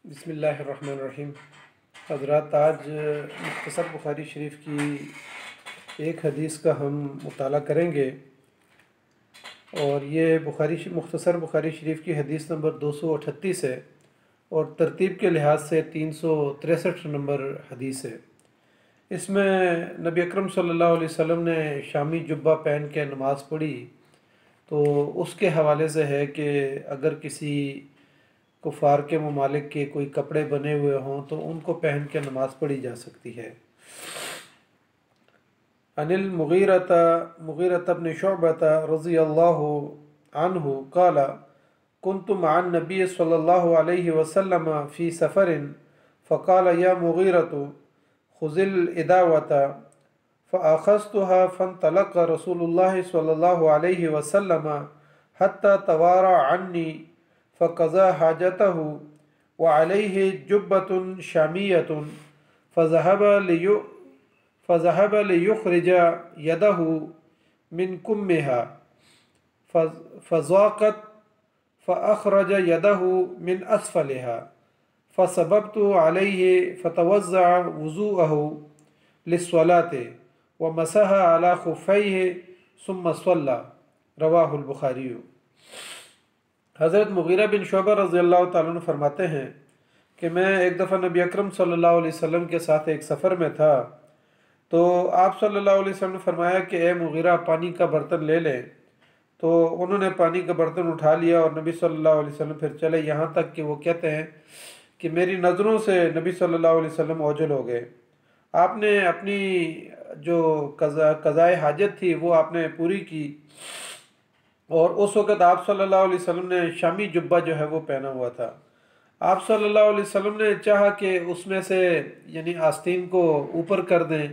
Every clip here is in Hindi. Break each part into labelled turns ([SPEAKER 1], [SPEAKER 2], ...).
[SPEAKER 1] बिस्मिल्लाहिर्रहमानिर्रहीम। हज़रात, आज मुख्तसर बुखारी शरीफ की एक हदीस का हम मुताला करेंगे और ये मुख्तसर बुखारी शरीफ की हदीस नंबर 238 है और तरतीब के लिहाज से 363 नंबर हदीस है। इसमें नबी अकरम सल्लल्लाहु अलैहि वसल्लम ने शामी जुब्बा पहन के नमाज़ पढ़ी, तो उसके हवाले से है कि अगर किसी कुफ़ार के ममालिक के कोई कपड़े बने हुए हों तो उनको पहन के नमाज़ पढ़ी जा सकती है। अनिल मुगीरत बिन शुअबा रज़ियल्लाहु अन्हु क़ाला कुन्तु मअन नबी सल्लल्लाहु अलैहि वसल्लम फ़ी सफ़रिन फ़क़ाल या मुगीरतु खुज़िल इदावता फ़अख़ज़्तुहा फ़न्तलक़ रसूलुल्लाह सल्लल्लाहु अलैहि वसल्लम हत्ता तवारा अन्नी फ़क़ज़ा हाजतहु व अलैहि जुब्बतुन शामिय्यतुन फ़ज़हब लियुख़रिज यदहु मिन कुम्मिहा फ़ज़ाक़त फ़अख़रज यदहु मिन अस्फ़लिहा फ़सबब्तु अलैहि फ़तवज़्ज़अ वुज़ूअहु लिस्सलाति व मसह अला खुफ़ैहि सुम्मा सल्ला। रवाहुल बुखारी। हज़रत मुगीरा बिन शुअबा रज़ियल्लाहु ताला अन्हु फरमाते हैं कि मैं एक दफ़ा नबी अकरम सल्लल्लाहु अलैहि वसल्लम के साथ एक सफ़र में था, तो आप सल्लल्लाहु अलैहि वसल्लम ने फरमाया कि ए मुगीरा, पानी का बर्तन ले लें। तो उन्होंने पानी का बर्तन उठा लिया और नबी सल्लल्लाहु अलैहि वसल्लम फिर चले, यहाँ तक कि वो कहते हैं कि मेरी नज़रों से नबी सल्लल्लाहु अलैहि वसल्लम ओझल हो गए। आपने अपनी जो कज़ाए हाजत थी वो आपने पूरी की और उस वक़्त आप सल्लल्लाहु अलैहि वसल्लम ने शामी जुब्बा जो है वो पहना हुआ था। आप सल्लल्लाहु अलैहि वसल्लम ने चाहा कि उसमें से यानी आस्तीन को ऊपर कर दें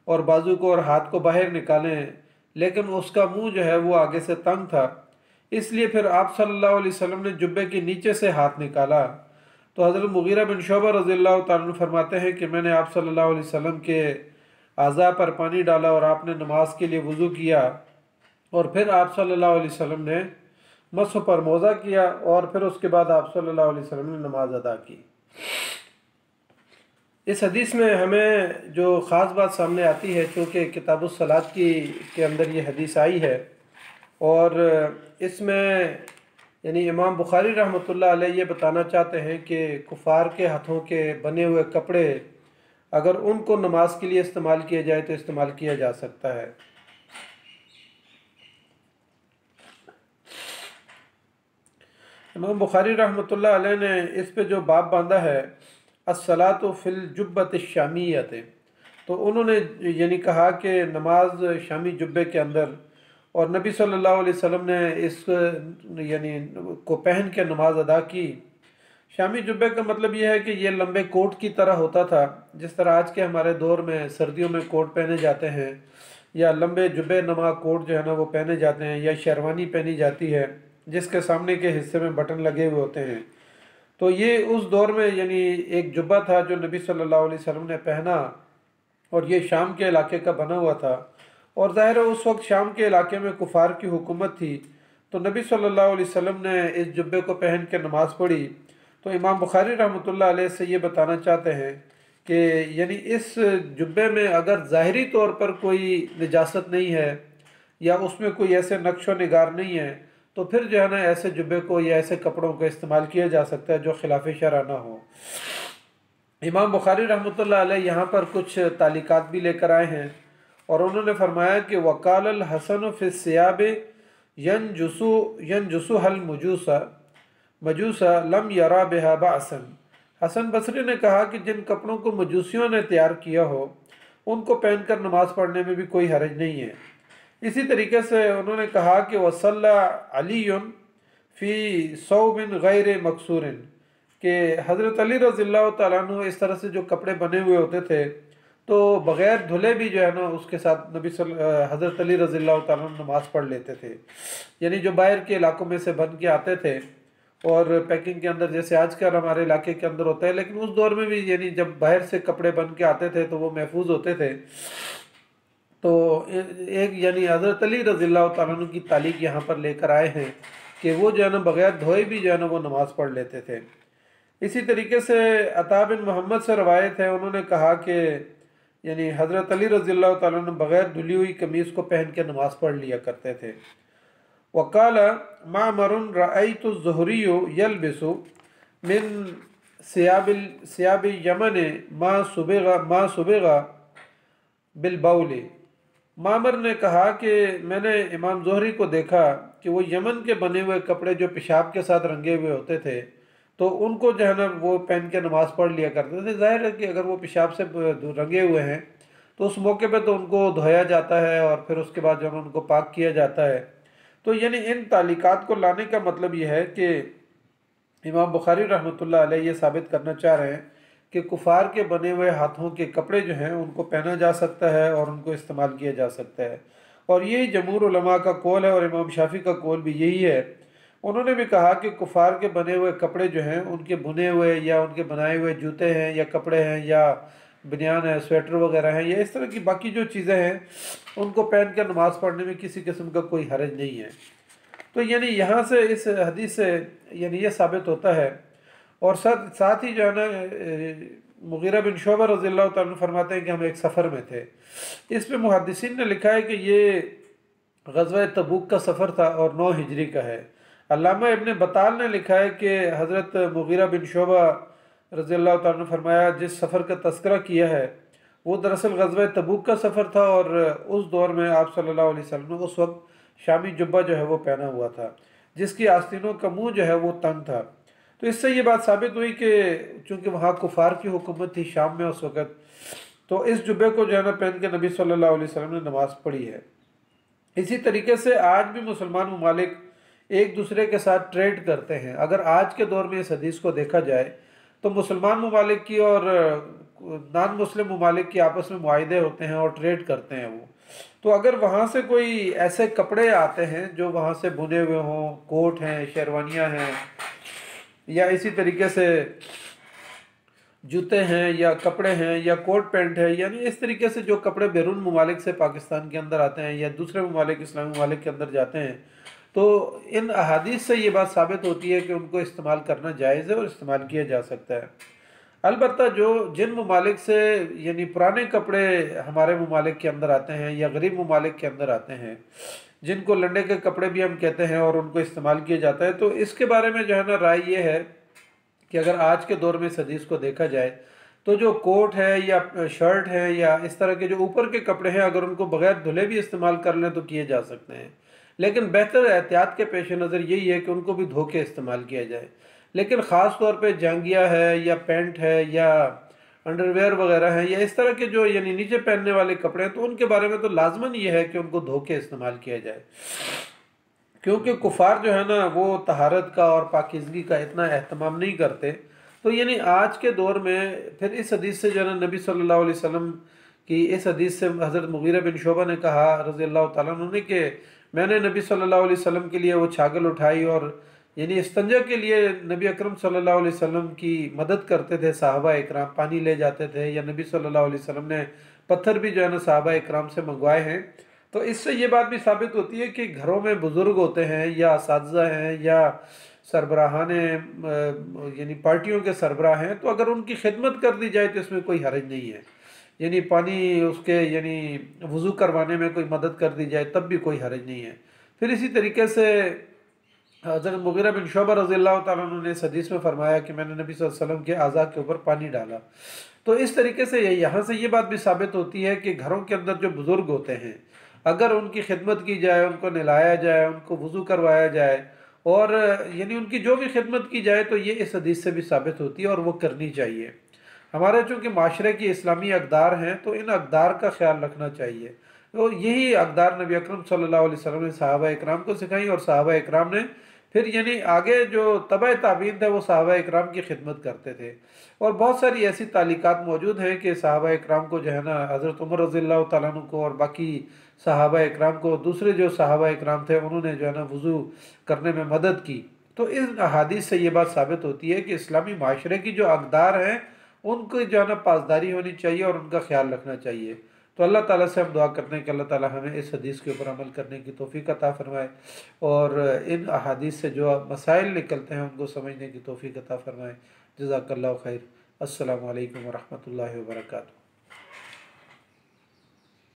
[SPEAKER 1] और बाजू को और हाथ को बाहर निकालें, लेकिन उसका मुंह जो है वो आगे से तंग था, इसलिए फिर आप सल्लल्लाहु अलैहि वसल्लम ने जुब्बे के नीचे से हाथ निकाला। तो हज़रत मुगीरा बिन शुअबा रज़ियल्लाहु ताला अन्हु फरमाते हैं कि मैंने आप सल्लल्लाहु अलैहि वसल्लम के आज़ा पर पानी डाला और आपने नमाज के लिए वज़ू किया और फिर आप सल्लल्लाहु अलैहि वसल्लम ने मस्ह पर मौज़ा किया और फिर उसके बाद आप सल्लल्लाहु अलैहि वसल्लम ने नमाज अदा की। इस हदीस में हमें जो ख़ास बात सामने आती है, चूँकि किताबुस सलात के अंदर ये हदीस आई है और इसमें यानी इमाम बुखारी रहमतुल्लाह अलैह ये बताना चाहते हैं कि कुफ़ार के हाथों के बने हुए कपड़े अगर उनको नमाज के लिए इस्तेमाल किया जाए तो इस्तेमाल किया जा सकता है। इमाम बुखारी रहमतुल्लाह अलैह ने इस पे जो बाब बांधा है अस्सलातु फिल जुब्बत शामियत, तो उन्होंने यानी कहा कि नमाज शामी जुब्बे के अंदर, और नबी सल्लल्लाहु अलैहि वसल्लम ने इस यानी को पहन के नमाज अदा की। शामी जुब्बे का मतलब यह है कि ये लंबे कोट की तरह होता था, जिस तरह आज के हमारे दौर में सर्दियों में कोट पहने जाते हैं या लंबे जुब्बे नमा कोट जो है ना वो पहने जाते हैं, या शेरवानी पहनी जाती है जिसके सामने के हिस्से में बटन लगे हुए होते हैं। तो ये उस दौर में यानी एक जुब्बा था जो नबी सल्लल्लाहु अलैहि वसल्लम ने पहना और ये शाम के इलाके का बना हुआ था, और ज़ाहिर है उस वक्त शाम के इलाके में कुफ़ार की हुकूमत थी, तो नबी सल्लल्लाहु अलैहि वसल्लम ने इस जुब्बे को पहन के नमाज़ पढ़ी। तो इमाम बुखारी रहमतुल्लाह अलैह से ये बताना चाहते हैं कि यानी इस जुब्बे में अगर ज़ाहिरी तौर पर कोई निजासत नहीं है या उसमें कोई ऐसे नक्श व निगार नहीं है, तो फिर जो है ना ऐसे जुब्बे को या ऐसे कपड़ों को इस्तेमाल किया जा सकता है जो खिलाफ शरअ ना हो। इमाम बुखारी रहमतुल्लाह अलैह यहाँ पर कुछ तालिकात भी लेकर आए हैं और उन्होंने फरमाया कि वकाल अल हसन फिस सियाब यनजुसु हल मजूसा लम यरा बिहा बासन। हसन बसरी ने कहा कि जिन कपड़ों को मजूसियों ने तैयार किया हो उनको पहनकर नमाज पढ़ने में भी कोई हरज नहीं है। इसी तरीके से उन्होंने कहा कि वसल्ला अलीयुन फ़ी सौबिन गैर मकसूरिन, कि हज़रत अली रज़ियल्लाहु ताला अन्हु इस तरह से जो कपड़े बने हुए होते थे तो बग़ैर धुले भी जो है ना उसके साथ हज़रत अली रज़ियल्लाहु ताला अन्हु नमाज़ पढ़ लेते थे। यानी जो बाहर के इलाकों में से बन के आते थे और पैकिंग के अंदर जैसे आजकल हमारे इलाके के अंदर होता है, लेकिन उस दौर में भी यानी जब बाहर से कपड़े बन के आते थे तो वो महफूज होते थे। तो एक यानी हज़रत अली रज़ियल्लाहु ताला अन्हु की तालीक यहाँ पर लेकर आए हैं कि वो जो है ना बग़ैर धोए भी जो है ना वो नमाज़ पढ़ लेते थे। इसी तरीके से अता बिन मोहम्मद से रवायत है, उन्होंने कहा कि यानी हज़रत अली रज़ियल्लाहु ताला अन्हु बग़ैर धुली हुई कमीज़ को पहन के नमाज़ पढ़ लिया करते थे। वक़ाल मामरुन रअयतु ज़ुहरिय्यु यलबिसु मिन सियाबिल यमन मा सुबिगा बिलबाउली। मामर ने कहा कि मैंने इमाम ज़ोहरी को देखा कि वो यमन के बने हुए कपड़े जो पेशाब के साथ रंगे हुए होते थे, तो उनको जो है ना वो पहन के नमाज़ पढ़ लिया करते थे। ज़ाहिर है कि अगर वो पेशाब से रंगे हुए हैं तो उस मौके पे तो उनको धोया जाता है और फिर उसके बाद जो है ना उनको पाक किया जाता है। तो यानी इन तालिकात को लाने का मतलब ये है कि इमाम बुखारी रहमतुल्लाह अलैह ये साबित करना चाह रहे हैं कि कुफार के बने हुए हाथों के कपड़े जो हैं उनको पहना जा सकता है और उनको इस्तेमाल किया जा सकता है। और यही जमहूर उलमा का कौल है और इमाम शाफी का कौल भी यही है। उन्होंने भी कहा कि कुफार के बने हुए कपड़े जो हैं उनके बुने हुए या उनके बनाए हुए जूते हैं या कपड़े हैं या बनियान है, स्वेटर वगैरह हैं, या इस तरह की बाकी जो चीज़ें हैं उनको पहन कर नमाज़ पढ़ने में किसी किस्म का कोई हरज नहीं है। तो यानी यहाँ से इस हदीस से यानी ये साबित होता है। और साथ साथ ही जो है ना मुगीरा बिन शोबा रज़ियल्लाहु ताला अन्हु फरमाते हैं कि हम एक सफ़र में थे। इस पे मुहद्दिसीन ने लिखा है कि ये ग़ज़वा तबूक का सफ़र था और 9 हिजरी का है। अल्लामा इब्न बताल ने लिखा है कि हज़रत मुगीरा बिन शोबा रज़ियल्लाहु ताला अन्हु फरमाया जिस सफ़र का तज़किरा किया है वो दरअसल ग़ज़वा तबूक का सफ़र था और उस दौर में आप सल्लल्लाहु अलैहि वसल्लम ने उस वक्त शामी जुब्बा जो है वो पहना हुआ था जिसकी आस्तीनों का मुंह जो है वो तंग था। तो इससे ये बात साबित हुई कि चूँकि वहाँ कुफार की हुकूमत थी शाम में उस वक़्त, तो इस जुब्बे को जो है ना पहन के नबी सल्लल्लाहु अलैहि वसल्लम ने नमाज़ पढ़ी है। इसी तरीके से आज भी मुसलमान ममालिक एक दूसरे के साथ ट्रेड करते हैं। अगर आज के दौर में इस हदीस को देखा जाए तो मुसलमान ममालिक की और नॉन मुस्लिम ममालिक की आपस में मुआहदे होते हैं और ट्रेड करते हैं वो। तो अगर वहाँ से कोई ऐसे कपड़े आते हैं जो वहाँ से बुने हुए हों, कोट हैं, शेरवानियाँ हैं, या इसी तरीके से जूते हैं या कपड़े हैं या कोट पैंट है, यानी इस तरीके से जो कपड़े बैरून ममालिक से पाकिस्तान के अंदर आते हैं या दूसरे ममालिक इस्लामी ममालिक के अंदर जाते हैं, तो इन अहादीस से ये बात साबित होती है कि उनको इस्तेमाल करना जायज़ है और इस्तेमाल किया जा सकता है। अलबत्ता जो जिन ममालिक से यानी पुराने कपड़े हमारे ममालिक के अंदर आते हैं या गरीब ममालिक के अंदर आते हैं, जिनको लंडे के कपड़े भी हम कहते हैं और उनको इस्तेमाल किया जाता है, तो इसके बारे में जो है ना राय ये है कि अगर आज के दौर में इस हदीस को देखा जाए तो जो कोट है या शर्ट है या इस तरह के जो ऊपर के कपड़े हैं अगर उनको बगैर धुले भी इस्तेमाल कर लें तो किए जा सकते हैं। लेकिन बेहतर एहतियात के पेश नज़र यही है कि उनको भी धो के इस्तेमाल किया जाए। लेकिन ख़ास तौर पे जांगिया है या पैंट है या अंडरवेयर वगैरह है या इस तरह के जो यानी नीचे पहनने वाले कपड़े हैं, तो उनके बारे में तो लाजमन ये है कि उनको धो के इस्तेमाल किया जाए, क्योंकि कुफार जो है ना वो तहारत का और पाकीज़गी का इतना एहतमाम नहीं करते। तो यानी आज के दौर में फिर इस हदीस से जो है ना नबी सल्लल्लाहु अलैहि वसल्लम की इस हदीस से हज़रत मुगीरा बिन शोबा ने कहा रज़ी अल्लाह तआला अन्हु ने कि मैंने नबी सल्लल्लाहु अलैहि वसल्लम के लिए वो छागल उठाई और यानी इस्तंजा के लिए नबी अकरम सल्लल्लाहु अलैहि वसल्लम की मदद करते थे साहबा इकराम, पानी ले जाते थे, या नबी सल्लल्लाहु अलैहि वसल्लम ने पत्थर भी जो है ना साहबा इकराम से मंगवाए हैं। तो इससे ये बात भी साबित होती है कि घरों में बुज़ुर्ग होते हैं या असातिज़ा हैं या सरबराहान यानी पार्टियों के सरबराह हैं, तो अगर उनकी खिदमत कर दी जाए तो इसमें कोई हरज नहीं है। यानी पानी उसके यानी वज़ू करवाने में कोई मदद कर दी जाए तब भी कोई हरज नहीं है। फिर इसी तरीके से हज़रत मुगीरा बिन शोबा रज़ियल्लाहु ताला अन्हु ने इस हदीस में फरमाया कि मैंने नबी सल्लल्लाहु अलैहि वसल्लम के आज़ा के ऊपर पानी डाला। तो इस तरीके से यहाँ से ये बात भी साबित होती है कि घरों के अंदर जो बुज़ुर्ग होते हैं अगर उनकी खिदमत की जाए, उनको नहलाया जाए, उनको वज़ू करवाया जाए और यानी उनकी जो भी खिदमत की जाए, तो ये इस हदीस से भी साबित होती है और वो करनी चाहिए। हमारे चूँकि माशरे की इस्लामी अक़दार हैं तो इन अक़दार का ख्याल रखना चाहिए। तो यही अक़दार नबी अकरम सल्लल्लाहु अलैहि वसल्लम ने सहाबा इकराम को सिखाई और सहाबा इकराम ने फिर यानी आगे जो तबा ताबीन थे वो सहाबा इकराम की खिदमत करते थे। और बहुत सारी ऐसी तालिकात मौजूद हैं कि सहाबा इकराम को जो है ना हज़रत उमर रज़ियल्लाहु तआला अन्हु को और बाकी सहाबा इकराम को दूसरे जो सहाबा इकराम थे उन्होंने जो है ना वज़ू करने में मदद की। तो इन अहादीस से ये बात साबित होती है कि इस्लामी माशरे की जो अक़दार हैं उनकी जो है ना पासदारी होनी चाहिए और उनका ख्याल रखना चाहिए। तो अल्लाह ताला से हम दुआ करते हैं कि अल्लाह ताला हमें इस हदीस के ऊपर अमल करने की तौफीक अता फरमाए और इन अहादीस से जो मसाइल निकलते हैं उनको समझने की तौफीक अता फरमाए। जज़ाकल्लाहु खैर। अस्सलामु अलैकुम व रहमतुल्लाहि व बरकातुहू।